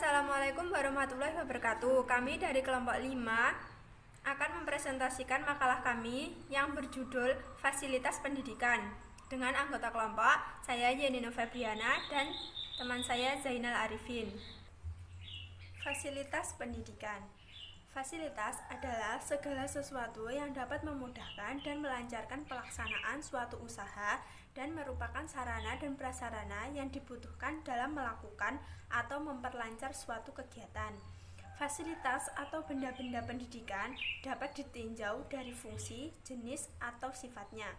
Assalamualaikum warahmatullahi wabarakatuh. Kami dari kelompok 5 akan mempresentasikan makalah kami yang berjudul Fasilitas Pendidikan. Dengan anggota kelompok, saya Yenino Febriana dan teman saya Zainal Arifin. Fasilitas pendidikan. Fasilitas adalah segala sesuatu yang dapat memudahkan dan melancarkan pelaksanaan suatu usaha dan merupakan sarana dan prasarana yang dibutuhkan dalam melakukan atau memperlancar suatu kegiatan. Fasilitas atau benda-benda pendidikan dapat ditinjau dari fungsi, jenis, atau sifatnya.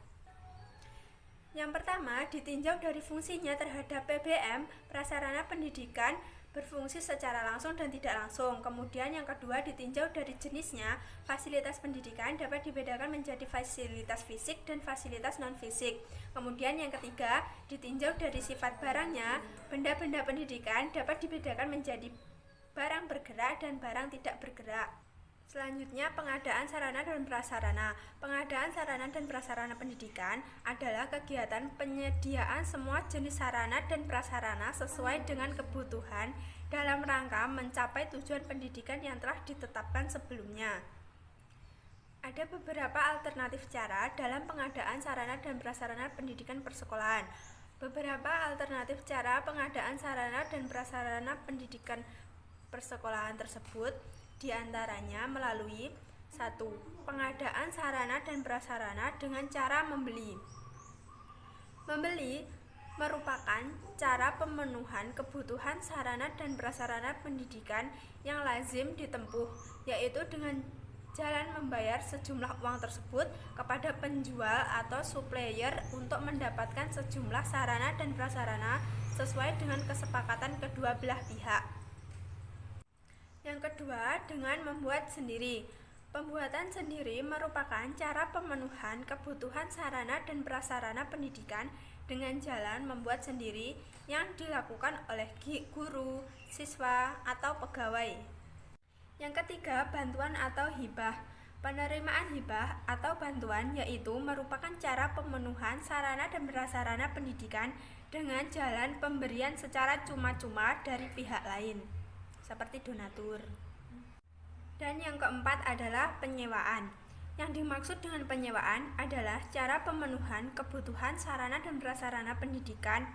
Yang pertama, ditinjau dari fungsinya terhadap PBM, prasarana pendidikan, berfungsi secara langsung dan tidak langsung. Kemudian yang kedua, ditinjau dari jenisnya. Fasilitas pendidikan dapat dibedakan menjadi fasilitas fisik dan fasilitas non-fisik. Kemudian yang ketiga, ditinjau dari sifat barangnya. Benda-benda pendidikan dapat dibedakan menjadi barang bergerak dan barang tidak bergerak. Selanjutnya, pengadaan sarana dan prasarana. Pengadaan sarana dan prasarana pendidikan adalah kegiatan penyediaan semua jenis sarana dan prasarana sesuai dengan kebutuhan dalam rangka mencapai tujuan pendidikan yang telah ditetapkan sebelumnya. Ada beberapa alternatif cara dalam pengadaan sarana dan prasarana pendidikan persekolahan. Beberapa alternatif cara pengadaan sarana dan prasarana pendidikan persekolahan tersebut diantaranya melalui 1. Pengadaan sarana dan prasarana dengan cara membeli. Membeli merupakan cara pemenuhan kebutuhan sarana dan prasarana pendidikan yang lazim ditempuh, yaitu dengan jalan membayar sejumlah uang tersebut kepada penjual atau supplier untuk mendapatkan sejumlah sarana dan prasarana sesuai dengan kesepakatan kedua belah pihak. Yang kedua, dengan membuat sendiri. Pembuatan sendiri merupakan cara pemenuhan kebutuhan sarana dan prasarana pendidikan dengan jalan membuat sendiri yang dilakukan oleh guru, siswa, atau pegawai. Yang ketiga, bantuan atau hibah. Penerimaan hibah atau bantuan yaitu merupakan cara pemenuhan sarana dan prasarana pendidikan dengan jalan pemberian secara cuma-cuma dari pihak lain, seperti donatur. Dan yang keempat adalah penyewaan. Yang dimaksud dengan penyewaan adalah cara pemenuhan kebutuhan sarana dan prasarana pendidikan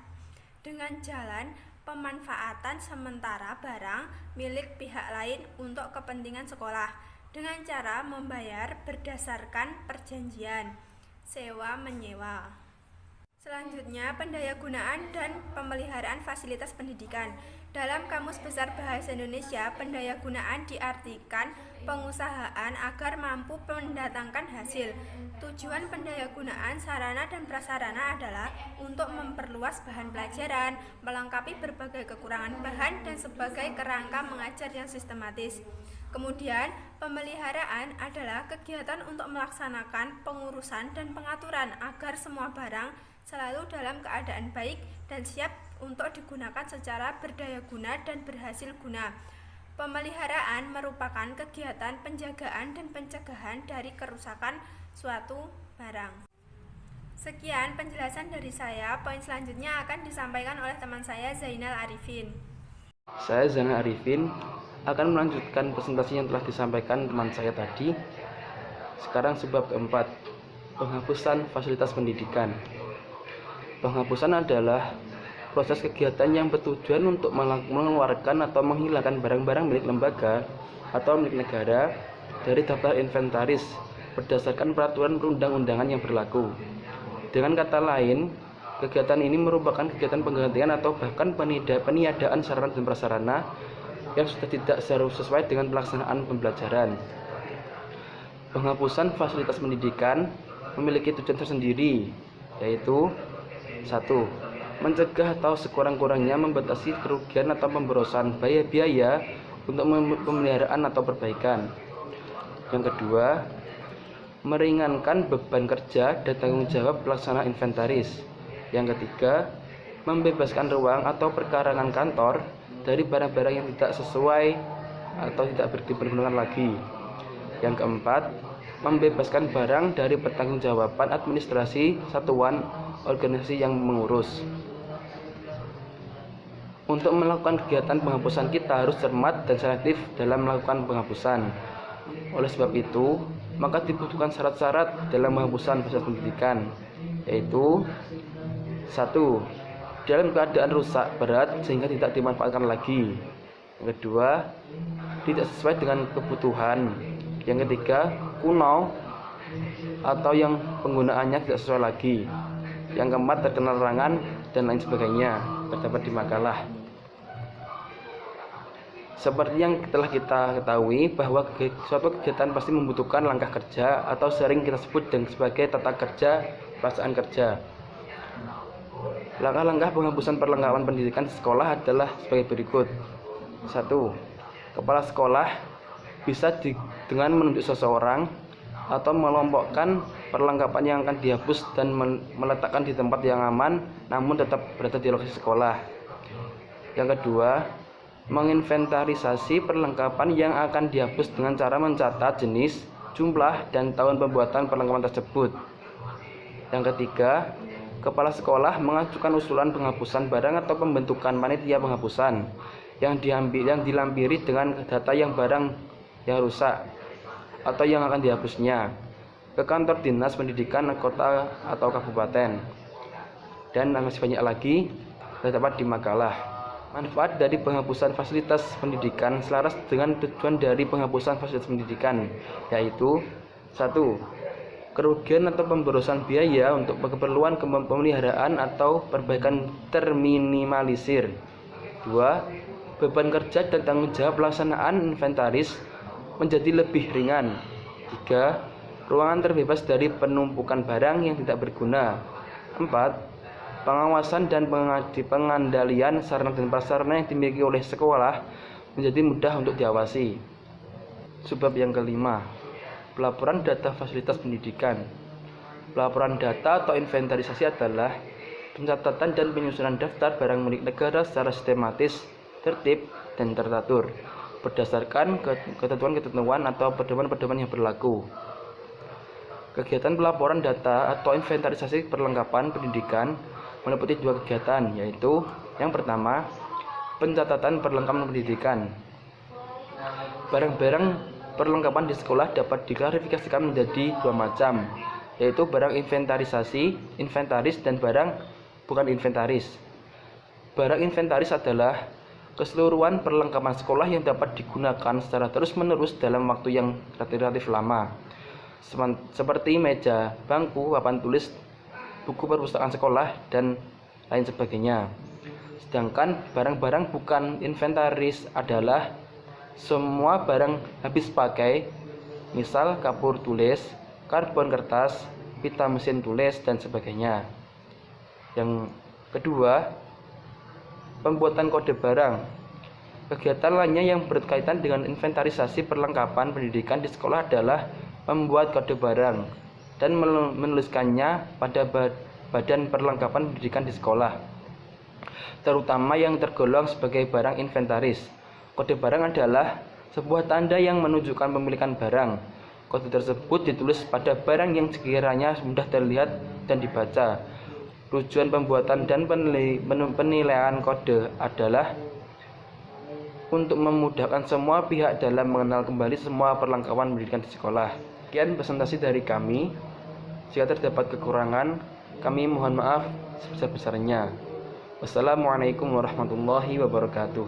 dengan jalan pemanfaatan sementara barang milik pihak lain untuk kepentingan sekolah dengan cara membayar berdasarkan perjanjian sewa menyewa. Selanjutnya, pendayagunaan dan pemeliharaan fasilitas pendidikan. Dalam Kamus Besar Bahasa Indonesia, pendayagunaan diartikan pengusahaan agar mampu mendatangkan hasil. Tujuan pendayagunaan sarana dan prasarana adalah untuk memperluas bahan pelajaran, melengkapi berbagai kekurangan bahan, dan sebagai kerangka mengajar yang sistematis. Kemudian, pemeliharaan adalah kegiatan untuk melaksanakan pengurusan dan pengaturan agar semua barang selalu dalam keadaan baik dan siap untuk digunakan secara berdaya guna dan berhasil guna. Pemeliharaan merupakan kegiatan penjagaan dan pencegahan dari kerusakan suatu barang. Sekian penjelasan dari saya. Poin selanjutnya akan disampaikan oleh teman saya Zainal Arifin. Saya Zainal Arifin akan melanjutkan presentasi yang telah disampaikan teman saya tadi. Sekarang sebab keempat, penghapusan fasilitas pendidikan. Penghapusan adalah proses kegiatan yang bertujuan untuk mengeluarkan atau menghilangkan barang-barang milik lembaga atau milik negara dari daftar inventaris berdasarkan peraturan perundang-undangan yang berlaku. Dengan kata lain, kegiatan ini merupakan kegiatan penggantian atau bahkan peniadaan sarana dan prasarana yang sudah tidak sesuai dengan pelaksanaan pembelajaran. Penghapusan fasilitas pendidikan memiliki tujuan tersendiri, yaitu 1. Mencegah atau sekurang-kurangnya membatasi kerugian atau pemborosan biaya untuk pemeliharaan atau perbaikan. Yang kedua, meringankan beban kerja dan tanggung jawab pelaksana inventaris. Yang ketiga, membebaskan ruang atau perkarangan kantor dari barang-barang yang tidak sesuai atau tidak dipergunakan lagi. Yang keempat, membebaskan barang dari pertanggungjawaban administrasi satuan organisasi yang mengurus. Untuk melakukan kegiatan penghapusan kita harus cermat dan selektif dalam melakukan penghapusan. Oleh sebab itu, maka dibutuhkan syarat-syarat dalam penghapusan fasilitas pendidikan, yaitu 1. Dalam keadaan rusak berat sehingga tidak dimanfaatkan lagi. Yang kedua, tidak sesuai dengan kebutuhan. Yang ketiga, kuno atau yang penggunaannya tidak sesuai lagi. Yang keempat, terkena larangan dan lain sebagainya, terdapat di makalah. Seperti yang telah kita ketahui bahwa suatu kegiatan pasti membutuhkan langkah kerja atau sering kita sebut sebagai tata kerja pelaksanaan kerja. Langkah-langkah penghapusan perlengkapan pendidikan di sekolah adalah sebagai berikut. 1. Kepala sekolah bisa dengan menunjuk seseorang atau melompokkan perlengkapan yang akan dihapus dan meletakkan di tempat yang aman namun tetap berada di lokasi sekolah. Yang kedua, menginventarisasi perlengkapan yang akan dihapus dengan cara mencatat jenis, jumlah, dan tahun pembuatan perlengkapan tersebut. Yang ketiga, kepala sekolah mengajukan usulan penghapusan barang atau pembentukan panitia penghapusan yang dilampiri dengan data yang barang yang rusak atau yang akan dihapusnya ke kantor dinas pendidikan kota atau kabupaten, dan masih banyak lagi terdapat di makalah. Manfaat dari penghapusan fasilitas pendidikan selaras dengan tujuan dari penghapusan fasilitas pendidikan, yaitu 1. Kerugian atau pemborosan biaya untuk keperluan pemeliharaan atau perbaikan terminimalisir. 2. Beban kerja dan tanggung jawab pelaksanaan inventaris menjadi lebih ringan. 3. Ruangan terbebas dari penumpukan barang yang tidak berguna. 4. Pengawasan dan pengandalian sarana dan prasarana yang dimiliki oleh sekolah menjadi mudah untuk diawasi. Sebab yang kelima, pelaporan data fasilitas pendidikan. Pelaporan data atau inventarisasi adalah pencatatan dan penyusunan daftar barang milik negara secara sistematis, tertib, dan teratur berdasarkan ketentuan-ketentuan atau pedoman-pedoman yang berlaku. Kegiatan pelaporan data atau inventarisasi perlengkapan pendidikan meliputi 2 kegiatan, yaitu yang pertama, pencatatan perlengkapan pendidikan. Barang-barang perlengkapan di sekolah dapat diklasifikasikan menjadi 2 macam, yaitu barang inventaris, dan barang bukan inventaris. Barang inventaris adalah keseluruhan perlengkapan sekolah yang dapat digunakan secara terus-menerus dalam waktu yang relatif lama, seperti meja, bangku, papan tulis, buku perpustakaan sekolah, dan lain sebagainya. Sedangkan barang-barang bukan inventaris adalah semua barang habis pakai, misal kapur tulis, karbon kertas, pita mesin tulis, dan sebagainya. Yang kedua, pembuatan kode barang. Kegiatan lainnya yang berkaitan dengan inventarisasi perlengkapan pendidikan di sekolah adalah membuat kode barang dan menuliskannya pada badan perlengkapan pendidikan di sekolah, terutama yang tergolong sebagai barang inventaris. Kode barang adalah sebuah tanda yang menunjukkan pemilikan barang. Kode tersebut ditulis pada barang yang sekiranya mudah terlihat dan dibaca. Tujuan pembuatan dan penilaian kode adalah untuk memudahkan semua pihak dalam mengenal kembali semua perlengkapan pendidikan di sekolah. Sekian presentasi dari kami. Jika terdapat kekurangan, kami mohon maaf sebesar-besarnya. Wassalamualaikum warahmatullahi wabarakatuh.